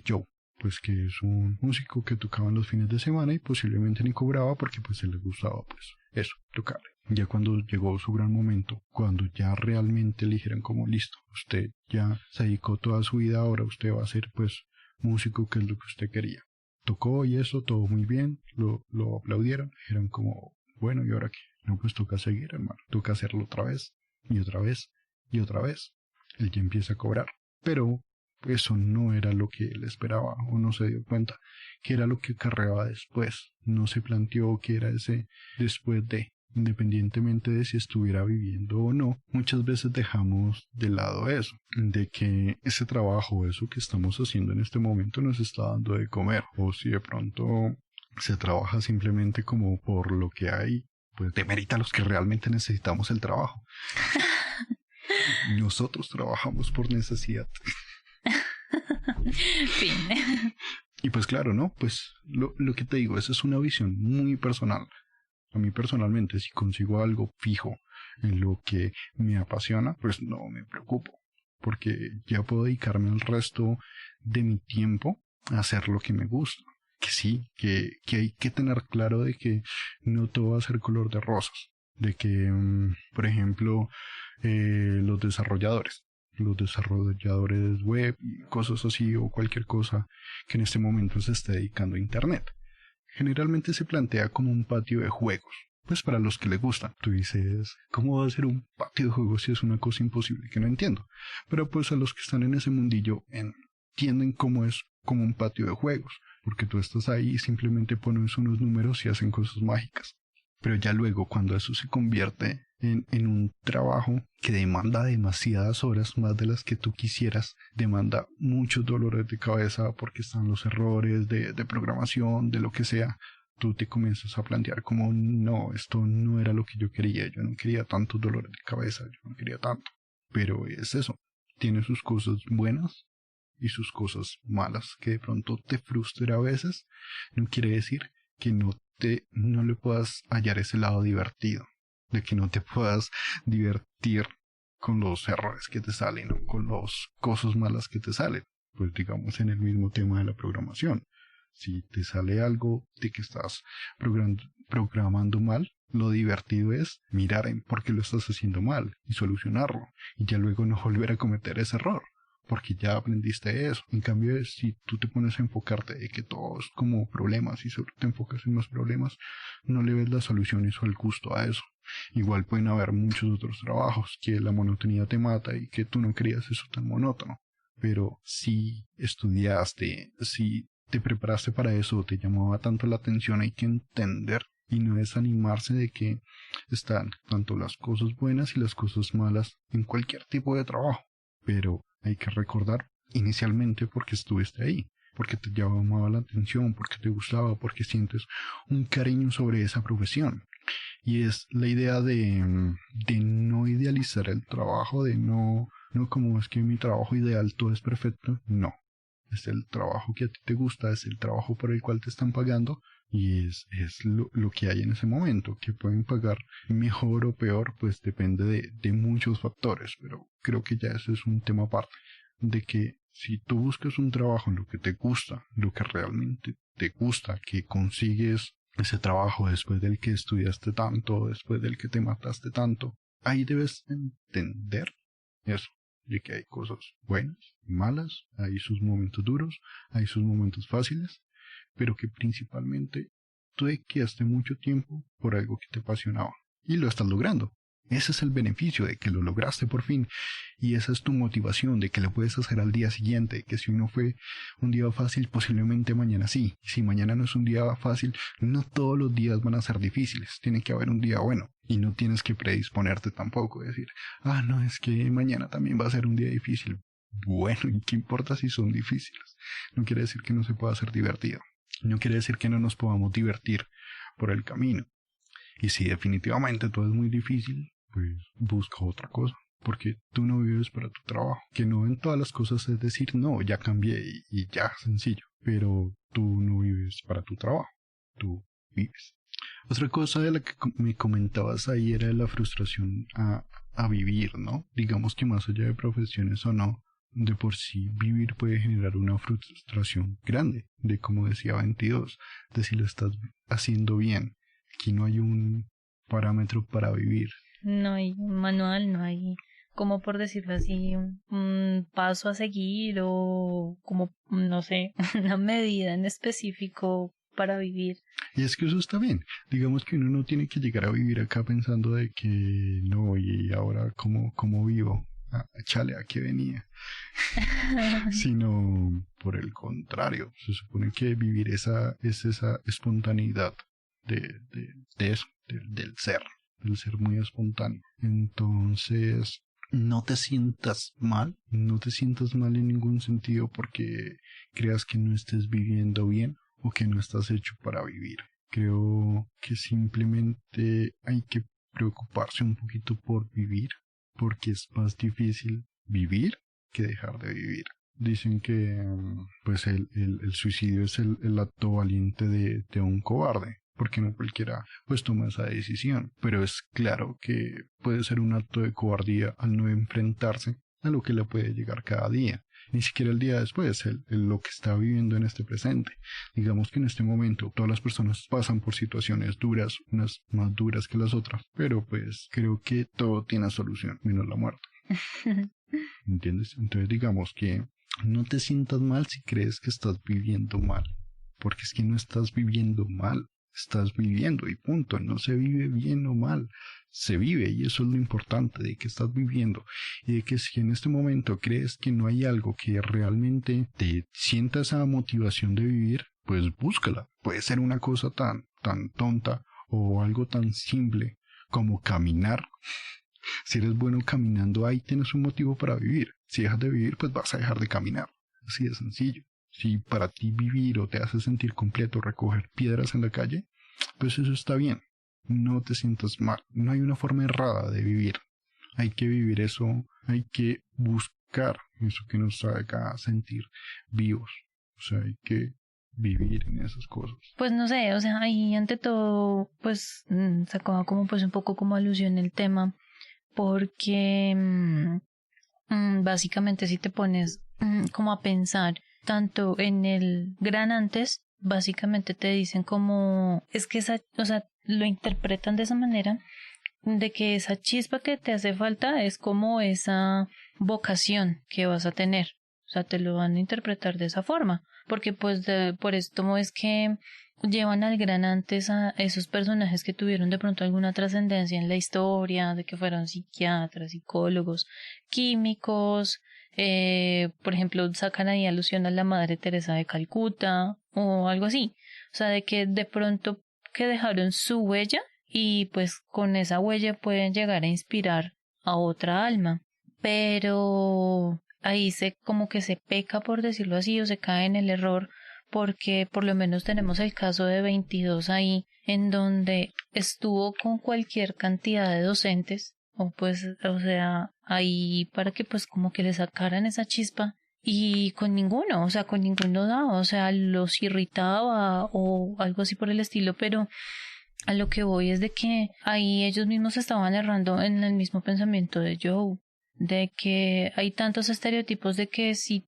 yo, pues que es un músico que tocaba en los fines de semana y posiblemente ni cobraba porque pues se le gustaba pues eso, tocarle. Ya cuando llegó su gran momento, cuando ya realmente le dijeron como listo, usted ya se dedicó toda su vida, ahora usted va a ser pues músico, que es lo que usted quería. Tocó y eso, todo muy bien, lo aplaudieron, dijeron como, bueno, ¿y ahora qué? No, pues toca seguir, hermano, toca hacerlo otra vez, y otra vez, y otra vez. Él ya empieza a cobrar, pero eso no era lo que él esperaba, o no se dio cuenta que era lo que acarreaba después. No se planteó que era ese después de, independientemente de si estuviera viviendo o no. Muchas veces dejamos de lado eso, de que ese trabajo, eso que estamos haciendo en este momento nos está dando de comer, o si de pronto se trabaja simplemente como por lo que hay, pues demerita a los que realmente necesitamos el trabajo. Nosotros trabajamos por necesidad. Fin. Y pues claro, ¿no? Pues lo que te digo, esa es una visión muy personal. A mí personalmente, si consigo algo fijo en lo que me apasiona, pues no me preocupo, porque ya puedo dedicarme el resto de mi tiempo a hacer lo que me gusta. Que sí, que hay que tener claro de que no todo va a ser color de rosas. De que, por ejemplo, los desarrolladores web y cosas así, o cualquier cosa que en este momento se esté dedicando a internet, generalmente se plantea como un patio de juegos, pues para los que les gustan. Tú dices, ¿cómo va a ser un patio de juegos si es una cosa imposible que no entiendo? Pero pues a los que están en ese mundillo entienden cómo es como un patio de juegos, porque tú estás ahí y simplemente pones unos números y hacen cosas mágicas. Pero ya luego, cuando eso se convierte en un trabajo que demanda demasiadas horas, más de las que tú quisieras, demanda muchos dolores de cabeza porque están los errores de programación, de lo que sea, tú te comienzas a plantear como, no, esto no era lo que yo quería no quería tantos dolores de cabeza, yo no quería tanto. Pero es eso, tiene sus cosas buenas y sus cosas malas, que de pronto te frustra a veces. No quiere decir que no le puedas hallar ese lado divertido, de que no te puedas divertir con los errores que te salen o con las cosas malas que te salen. Pues digamos en el mismo tema de la programación, si te sale algo de que estás programando mal, Lo divertido es mirar en por qué lo estás haciendo mal y solucionarlo, y ya luego no volver a cometer ese error, porque ya aprendiste eso. En cambio, si tú te pones a enfocarte de que todo es como problemas y solo te enfocas en los problemas, no le ves las soluciones o el gusto a eso. Igual pueden haber muchos otros trabajos que la monotonía te mata y que tú no querías eso tan monótono. Pero si estudiaste, si te preparaste para eso, te llamaba tanto la atención, hay que entender y no desanimarse de que están tanto las cosas buenas y las cosas malas en cualquier tipo de trabajo. Pero hay que recordar inicialmente porque estuviste ahí, porque te llamaba la atención, porque te gustaba, porque sientes un cariño sobre esa profesión. Y es la idea de no idealizar el trabajo, de no como es que mi trabajo ideal todo es perfecto. No, es el trabajo que a ti te gusta, es el trabajo por el cual te están pagando y es lo que hay en ese momento. Que pueden pagar mejor o peor, pues depende de muchos factores, pero creo que ya eso es un tema aparte, de que si tú buscas un trabajo en lo que te gusta, lo que realmente te gusta, que consigues ese trabajo después del que estudiaste tanto, después del que te mataste tanto, ahí debes entender eso, de que hay cosas buenas y malas, hay sus momentos duros, hay sus momentos fáciles, pero que principalmente tú dedicaste mucho tiempo por algo que te apasionaba y lo estás logrando. Ese es el beneficio de que lo lograste por fin y esa es tu motivación de que lo puedes hacer al día siguiente, que si no fue un día fácil, posiblemente mañana sí. Si mañana no es un día fácil, no todos los días van a ser difíciles, tiene que haber un día bueno y no tienes que predisponerte tampoco, decir, no, es que mañana también va a ser un día difícil. Bueno, ¿y qué importa si son difíciles? No quiere decir que no se pueda hacer divertido, no quiere decir que no nos podamos divertir por el camino. Y si definitivamente todo es muy difícil, pues busca otra cosa, porque tú no vives para tu trabajo, que no en todas las cosas es decir, no, ya cambié y ya, sencillo, pero tú no vives para tu trabajo, tú vives. Otra cosa de la que me comentabas ahí era la frustración a vivir, ¿no? Digamos que más allá de profesiones o no, de por sí vivir puede generar una frustración grande, de como decía 22, de si lo estás haciendo bien. Aquí no hay un parámetro para vivir. No hay un manual, no hay, como por decirlo así, un paso a seguir o como, no sé, una medida en específico para vivir. Y es que eso está bien. Digamos que uno no tiene que llegar a vivir acá pensando de que no, y ahora cómo vivo. Chale, ¿a qué venía? Sino por el contrario, se supone que vivir es esa espontaneidad de eso, del ser muy espontáneo. Entonces, no te sientas mal en ningún sentido porque creas que no estés viviendo bien o que no estás hecho para vivir. Creo que simplemente hay que preocuparse un poquito por vivir, porque es más difícil vivir que dejar de vivir. Dicen que pues el suicidio es el acto valiente de un cobarde, porque no cualquiera pues toma esa decisión, pero es claro que puede ser un acto de cobardía al no enfrentarse a lo que le puede llegar cada día, ni siquiera el día después, lo que está viviendo en este presente. Digamos que en este momento todas las personas pasan por situaciones duras, unas más duras que las otras, pero pues creo que todo tiene solución, menos la muerte. ¿Entiendes? Entonces digamos que no te sientas mal si crees que estás viviendo mal, porque es que no estás viviendo mal, estás viviendo y punto. No se vive bien o mal, se vive, y eso es lo importante, de que estás viviendo y de que si en este momento crees que no hay algo que realmente te sienta esa motivación de vivir, pues búscala. Puede ser una cosa tan tonta o algo tan simple como caminar. Si eres bueno caminando, ahí tienes un motivo para vivir. Si dejas de vivir, pues vas a dejar de caminar. Así de sencillo. Si para ti vivir o te hace sentir completo recoger piedras en la calle, pues eso está bien. No te sientas mal. No hay una forma errada de vivir. Hay que vivir eso. Hay que buscar eso que nos haga sentir vivos. O sea, hay que vivir en esas cosas. Pues no sé, o sea, ahí ante todo, pues sacaba como pues un poco como alusión el tema, porque básicamente si te pones como a pensar tanto en el gran antes, básicamente te dicen como, es que esa, o sea, lo interpretan de esa manera, de que esa chispa que te hace falta es como esa vocación que vas a tener. O sea, te lo van a interpretar de esa forma, porque pues por esto es que llevan al gran antes a esos personajes que tuvieron de pronto alguna trascendencia en la historia, de que fueron psiquiatras, psicólogos, químicos, por ejemplo, sacan ahí alusión a la Madre Teresa de Calcuta o algo así. O sea, de que de pronto que dejaron su huella y pues con esa huella pueden llegar a inspirar a otra alma. Pero ahí se como que se peca, por decirlo así, o se cae en el error, porque por lo menos tenemos el caso de 22 ahí, en donde estuvo con cualquier cantidad de docentes, o pues, o sea, ahí para que pues como que le sacaran esa chispa, y con ninguno, o sea, con ninguno daba, o sea, los irritaba o algo así por el estilo, pero a lo que voy es de que ahí ellos mismos estaban errando en el mismo pensamiento de Joe, de que hay tantos estereotipos de que si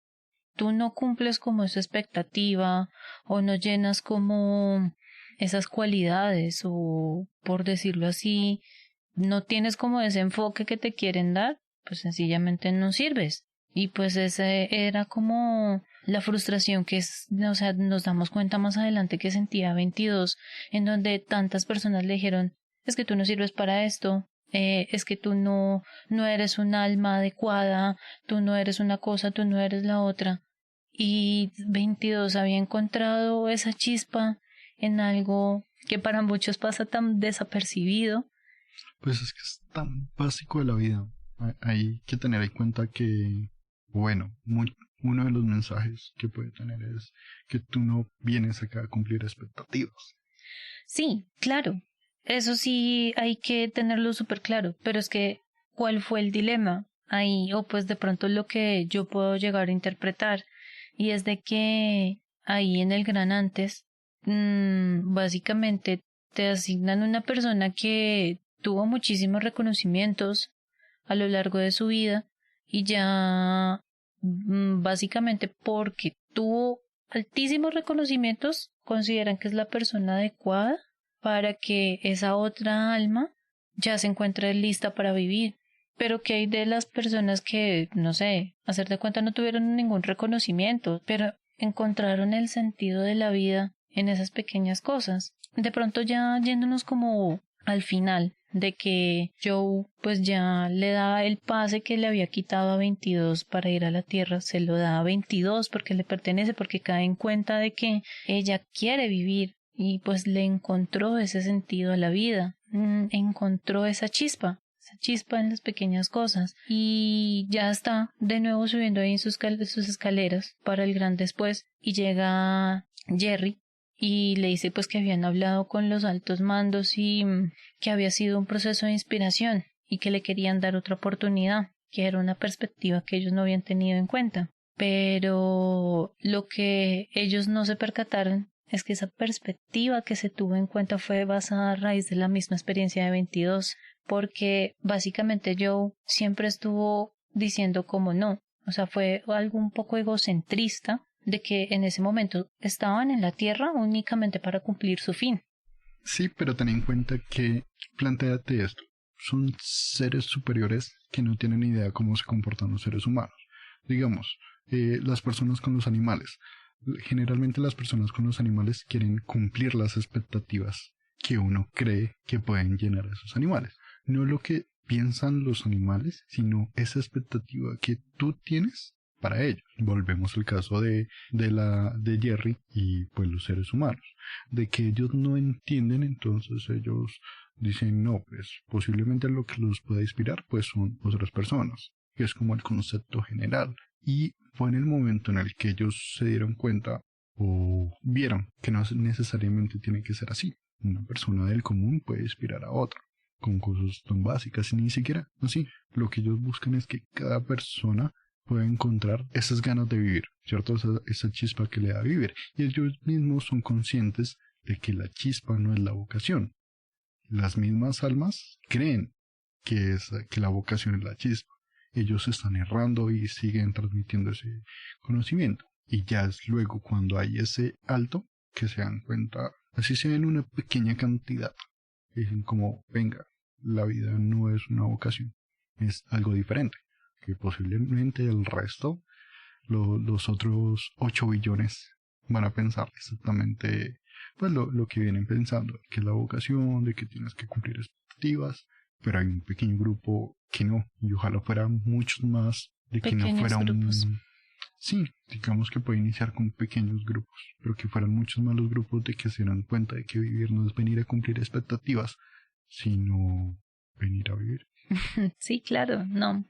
tú no cumples como esa expectativa o no llenas como esas cualidades o por decirlo así, no tienes como ese enfoque que te quieren dar, pues sencillamente no sirves. Y pues ese era como la frustración que es, o sea, nos damos cuenta más adelante que sentía 22, en donde tantas personas le dijeron, es que tú no sirves para esto, es que tú no eres un alma adecuada, tú no eres una cosa, tú no eres la otra. Y 22 había encontrado esa chispa en algo que para muchos pasa tan desapercibido. Pues es que es tan básico de la vida. Hay que tener en cuenta que, bueno, uno de los mensajes que puede tener es que tú no vienes acá a cumplir expectativas. Sí, claro, eso sí hay que tenerlo súper claro, pero es que, ¿cuál fue el dilema ahí? O pues de pronto lo que yo puedo llegar a interpretar, y es de que ahí en el Gran Antes, básicamente te asignan una persona que tuvo muchísimos reconocimientos a lo largo de su vida y ya básicamente porque tuvo altísimos reconocimientos, consideran que es la persona adecuada para que esa otra alma ya se encuentre lista para vivir. Pero que hay de las personas que, no sé, hacer de cuenta no tuvieron ningún reconocimiento, pero encontraron el sentido de la vida en esas pequeñas cosas. De pronto ya yéndonos como al final de que Joe pues ya le da el pase que le había quitado a 22 para ir a la Tierra, se lo da a 22 porque le pertenece, porque cae en cuenta de que ella quiere vivir y pues le encontró ese sentido a la vida, encontró esa chispa en las pequeñas cosas y ya está de nuevo subiendo ahí en sus escaleras para el gran después y llega Jerry y le dice pues que habían hablado con los altos mandos y que había sido un proceso de inspiración y que le querían dar otra oportunidad, que era una perspectiva que ellos no habían tenido en cuenta. Pero lo que ellos no se percataron es que esa perspectiva que se tuvo en cuenta fue basada a raíz de la misma experiencia de 22, porque básicamente Joe siempre estuvo diciendo como no, o sea, fue algo un poco egocentrista de que en ese momento estaban en la Tierra únicamente para cumplir su fin. Sí, pero ten en cuenta que, plantéate esto, son seres superiores que no tienen idea cómo se comportan los seres humanos. Digamos, las personas con los animales. Generalmente las personas con los animales quieren cumplir las expectativas que uno cree que pueden llenar a esos animales. No lo que piensan los animales, sino esa expectativa que tú tienes para ellos. Volvemos al caso de Jerry y pues los seres humanos, de que ellos no entienden, entonces ellos dicen no, pues posiblemente lo que los pueda inspirar pues son otras personas, que es como el concepto general. Y fue en el momento en el que ellos se dieron cuenta o vieron que no necesariamente tiene que ser así. Una persona del común puede inspirar a otra con cosas tan básicas y ni siquiera así. Lo que ellos buscan es que cada persona pueda encontrar esas ganas de vivir, ¿cierto? Esa chispa que le da a vivir. Y ellos mismos son conscientes de que la chispa no es la vocación. Las mismas almas creen que la vocación es la chispa. Ellos están errando y siguen transmitiendo ese conocimiento. Y ya es luego cuando hay ese alto que se dan cuenta, así sea en una pequeña cantidad, dicen como, venga, la vida no es una vocación, es algo diferente, que posiblemente el resto, los otros 8 billones van a pensar exactamente pues lo que vienen pensando, que es la vocación, de que tienes que cumplir expectativas, pero hay un pequeño grupo que no, y ojalá fueran muchos más, de que no Pequeños fuera grupos. un... Sí, digamos que puede iniciar con pequeños grupos, pero que fueran muchos más los grupos de que se dan cuenta de que vivir no es venir a cumplir expectativas, sino venir a vivir. Sí, claro, no.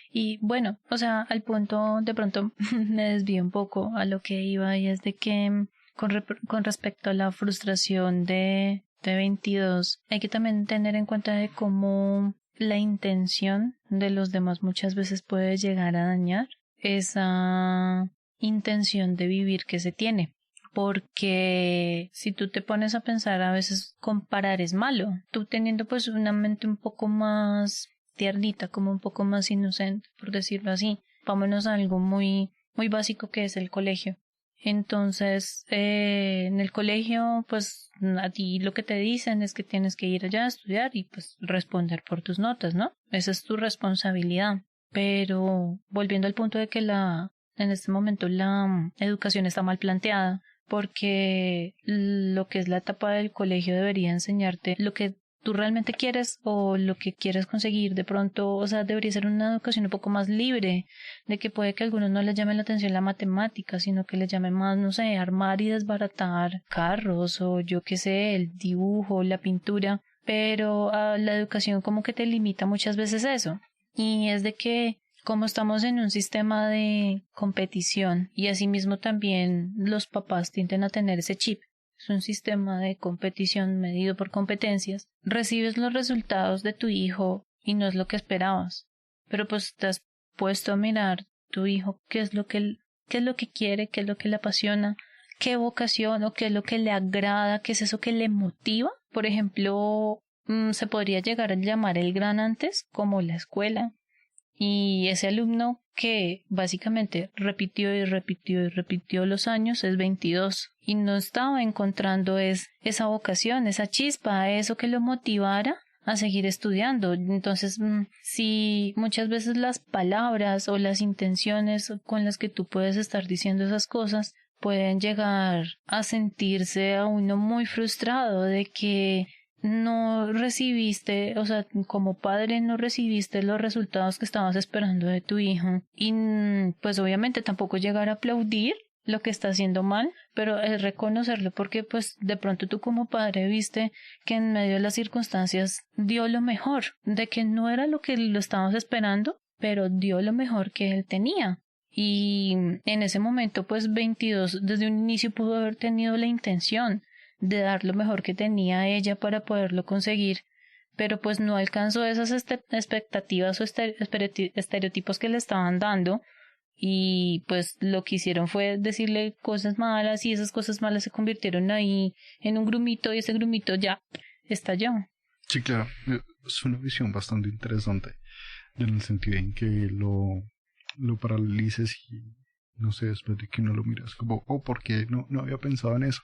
Y bueno, o sea, al punto de pronto me desvío un poco a lo que iba y es de que con respecto a la frustración de 22, hay que también tener en cuenta de cómo la intención de los demás muchas veces puede llegar a dañar esa intención de vivir que se tiene. Porque si tú te pones a pensar, a veces comparar es malo. Tú teniendo pues una mente un poco más tiernita, como un poco más inocente, por decirlo así. Vámonos a algo muy, muy básico que es el colegio. Entonces, en el colegio, pues a ti lo que te dicen es que tienes que ir allá a estudiar y pues responder por tus notas, ¿no? Esa es tu responsabilidad. Pero volviendo al punto de que en este momento la educación está mal planteada, porque lo que es la etapa del colegio debería enseñarte lo que tú realmente quieres o lo que quieres conseguir de pronto, o sea, debería ser una educación un poco más libre, de que puede que a algunos no les llame la atención la matemática, sino que les llame más, no sé, armar y desbaratar carros o yo qué sé, el dibujo, la pintura, pero la educación como que te limita muchas veces eso. Y es de que como estamos en un sistema de competición y asimismo también los papás tienden a tener ese chip, es un sistema de competición medido por competencias, recibes los resultados de tu hijo y no es lo que esperabas, pero pues te has puesto a mirar tu hijo qué es lo que quiere, qué es lo que le apasiona, qué vocación o qué es lo que le agrada, qué es eso que le motiva. Por ejemplo, se podría llegar a llamar el gran antes como la escuela. Y ese alumno que básicamente repitió y repitió y repitió los años es 22 y no estaba encontrando esa vocación, esa chispa, eso que lo motivara a seguir estudiando. Entonces, si muchas veces las palabras o las intenciones con las que tú puedes estar diciendo esas cosas pueden llegar a sentirse a uno muy frustrado de que no recibiste, o sea, como padre no recibiste los resultados que estabas esperando de tu hijo y pues obviamente tampoco llegar a aplaudir lo que está haciendo mal, pero es reconocerlo porque pues de pronto tú como padre viste que en medio de las circunstancias dio lo mejor, de que no era lo que lo estábamos esperando, pero dio lo mejor que él tenía. Y en ese momento pues 22 desde un inicio pudo haber tenido la intención de dar lo mejor que tenía ella para poderlo conseguir, pero pues no alcanzó esas expectativas o estereotipos que le estaban dando y pues lo que hicieron fue decirle cosas malas y esas cosas malas se convirtieron ahí en un grumito y ese grumito ya estalló. Sí, claro, es una visión bastante interesante en el sentido en que lo paralices y no sé, después de que uno lo miras como, oh, porque no había pensado en eso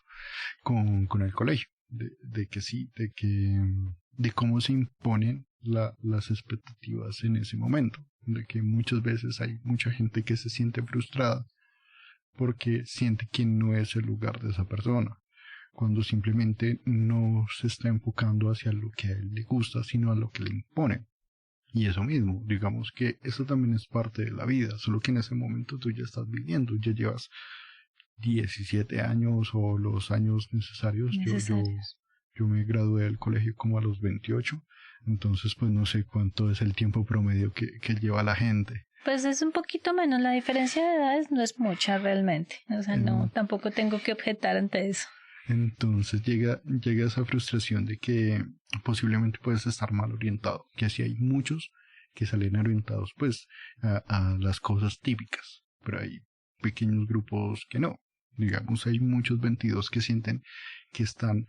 con el colegio, de que sí, de cómo se imponen las expectativas en ese momento, de que muchas veces hay mucha gente que se siente frustrada porque siente que no es el lugar de esa persona, cuando simplemente no se está enfocando hacia lo que a él le gusta, sino a lo que le imponen. Y eso mismo, digamos que eso también es parte de la vida, solo que en ese momento tú ya estás viviendo, ya llevas 17 años o los años necesarios. Yo me gradué del colegio como a los 28, entonces pues no sé cuánto es el tiempo promedio que lleva la gente. Pues es un poquito menos, la diferencia de edades no es mucha realmente, o sea, no, tampoco tengo que objetar ante eso. Entonces llega esa frustración de que posiblemente puedes estar mal orientado, que así hay muchos que salen orientados pues a las cosas típicas, pero hay pequeños grupos que no. Digamos, hay muchos 22 que sienten que están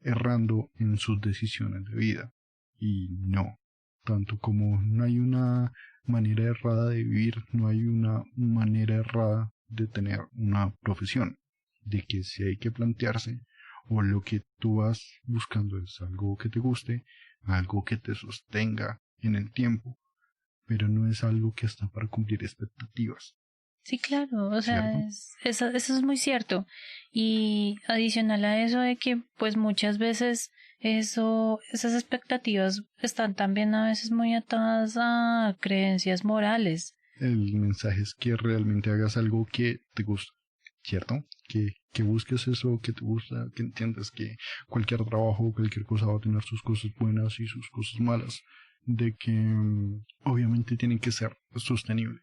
errando en sus decisiones de vida y no, tanto como no hay una manera errada de vivir, no hay una manera errada de tener una profesión, de que si hay que plantearse o lo que tú vas buscando es algo que te guste, algo que te sostenga en el tiempo, pero no es algo que está para cumplir expectativas. Sí, claro, o sea, ¿Cierto? eso es muy cierto. Y adicional a eso de que pues muchas veces esas expectativas están también a veces muy atadas a creencias morales. El mensaje es que realmente hagas algo que te gusta, ¿cierto? Que busques eso que te gusta, que entiendas que cualquier trabajo, cualquier cosa va a tener sus cosas buenas y sus cosas malas, de que obviamente tiene que ser sostenible,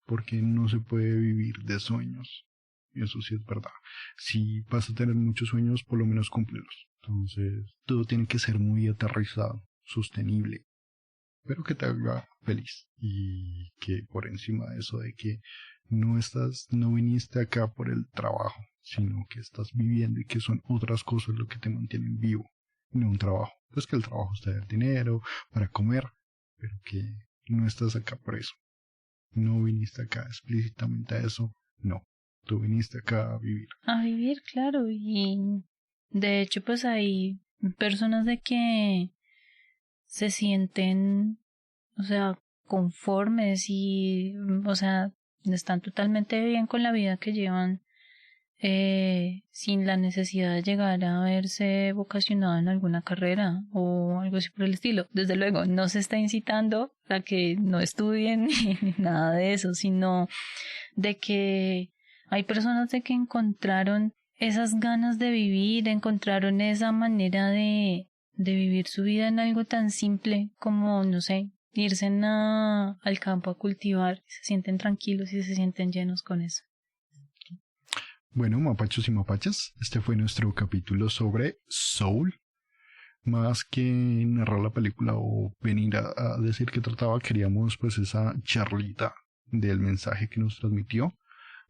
porque no se puede vivir de sueños. Eso sí es verdad. Si vas a tener muchos sueños, por lo menos cúmplelos. Entonces, todo tiene que ser muy aterrizado, sostenible, pero que te haga feliz. Y que por encima de eso, de que no viniste acá por el trabajo, sino que estás viviendo y que son otras cosas lo que te mantienen vivo, no un trabajo. Pues que el trabajo te da el dinero para comer, pero que no estás acá por eso. No viniste acá explícitamente a eso, no. Tú viniste acá a vivir. A vivir, claro, y de hecho pues hay personas de que se sienten, o sea, conformes y, o sea, están totalmente bien con la vida que llevan, sin la necesidad de llegar a verse vocacionado en alguna carrera o algo así por el estilo. Desde luego, no se está incitando a que no estudien ni nada de eso, sino de que hay personas de que encontraron esas ganas de vivir, encontraron esa manera de vivir su vida en algo tan simple como, no sé, irse al campo a cultivar, se sienten tranquilos y se sienten llenos con eso. Bueno, mapachos y mapachas, este fue nuestro capítulo sobre Soul. Más que narrar la película o venir a decir que trataba, queríamos pues esa charlita del mensaje que nos transmitió.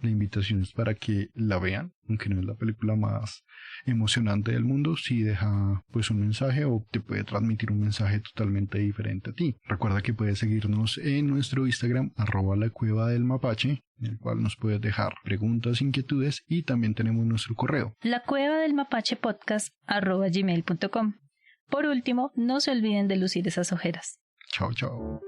La invitación es para que la vean, aunque no es la película más emocionante del mundo, sí deja pues un mensaje o te puede transmitir un mensaje totalmente diferente a ti. Recuerda que puedes seguirnos en nuestro Instagram, @lacuevadelmapache, en el cual nos puedes dejar preguntas, inquietudes, y también tenemos nuestro correo, lacuevadelmapachepodcast@gmail.com. Por último, no se olviden de lucir esas ojeras. Chao, chao.